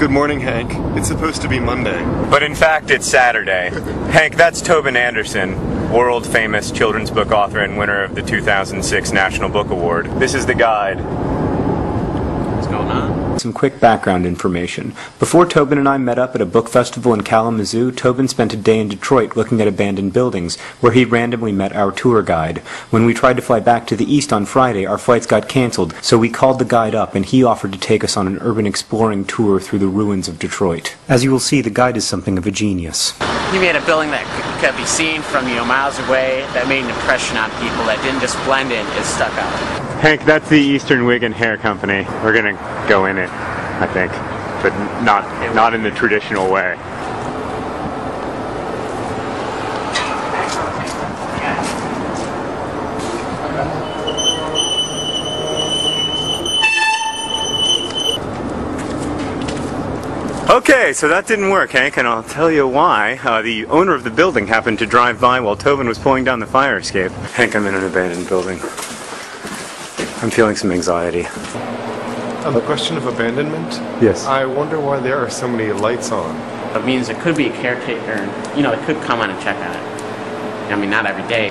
Good morning, Hank. It's supposed to be Monday. But in fact, it's Saturday. Hank, that's Tobin Anderson, world-famous children's book author and winner of the 2006 National Book Award. This is the guide. What's going on? Some quick background information. Before Tobin and I met up at a book festival in Kalamazoo, Tobin spent a day in Detroit looking at abandoned buildings, where he randomly met our tour guide. When we tried to fly back to the east on Friday, our flights got canceled, so we called the guide up and he offered to take us on an urban exploring tour through the ruins of Detroit. As you will see, the guide is something of a genius. He made a building that could be seen from, miles away, that made an impression on people, that didn't just blend in, it stuck out. Hank, that's the Eastern Wig and Hair Company. We're gonna go in it, I think, but not in the traditional way. Okay, so that didn't work, Hank, and I'll tell you why. The owner of the building happened to drive by while Tobin was pulling down the fire escape. Hank, I'm in an abandoned building. I'm feeling some anxiety. On the question of abandonment? Yes. I wonder why there are so many lights on. It means it could be a caretaker, that could come on and check on it. Not every day.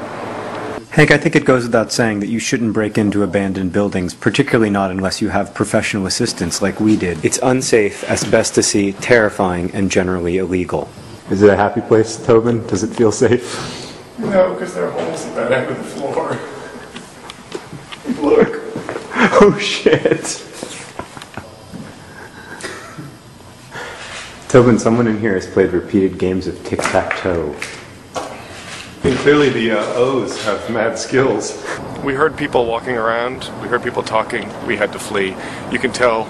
Hank, I think it goes without saying that you shouldn't break into abandoned buildings, particularly not unless you have professional assistance like we did. It's unsafe, asbestos-y, terrifying, and generally illegal. Is it a happy place, Tobin? Does it feel safe? No, because there are holes at that end of the floor. Look. Oh, shit. Tobin, someone in here has played repeated games of tic-tac-toe. And clearly the O's have mad skills. We heard people walking around, we heard people talking, we had to flee. You can tell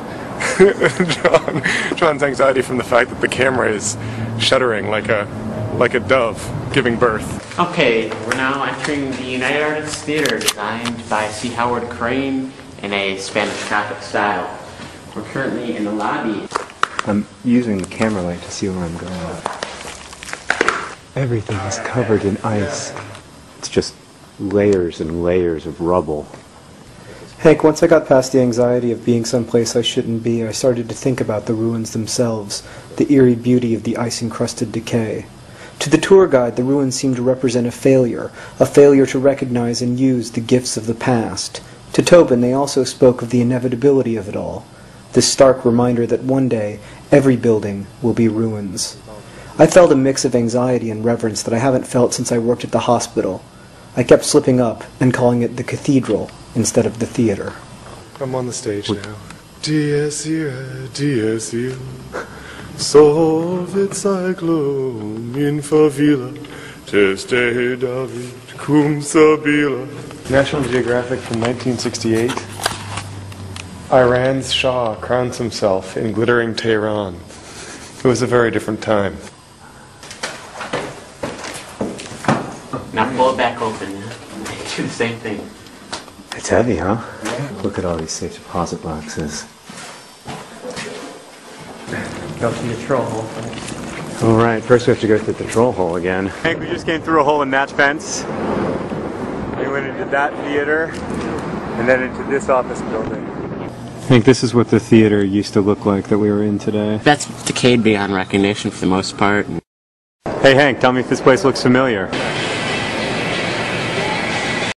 John's anxiety from the fact that the camera is shuddering like a dove giving birth. Okay, we're now entering the United Artists Theater, designed by C. Howard Crane in a Spanish Gothic style. We're currently in the lobby. I'm using the camera light to see where I'm going. Everything is covered in ice. It's just layers and layers of rubble. Hank, once I got past the anxiety of being someplace I shouldn't be, I started to think about the ruins themselves, the eerie beauty of the ice-encrusted decay. To the tour guide, the ruins seemed to represent a failure to recognize and use the gifts of the past. To Tobin, they also spoke of the inevitability of it all, this stark reminder that one day, every building will be ruins. I felt a mix of anxiety and reverence that I haven't felt since I worked at the hospital. I kept slipping up and calling it the cathedral instead of the theater. I'm on the stage now. Dies ira, dies ira, solvet cyclone in favela, teste David cum sabila. National Geographic from 1968. Iran's Shah crowns himself in glittering Tehran. It was a very different time. Now pull it back open. Do the same thing. It's heavy, huh? Yeah. Look at all these safe deposit boxes. Go through the troll hole first. All right, first we have to go through the troll hole again. Hank, we just came through a hole in that fence. We went into that theater, and then into this office building. Hank, this is what the theater used to look like that we were in today. That's decayed beyond recognition for the most part. Hey Hank, tell me if this place looks familiar.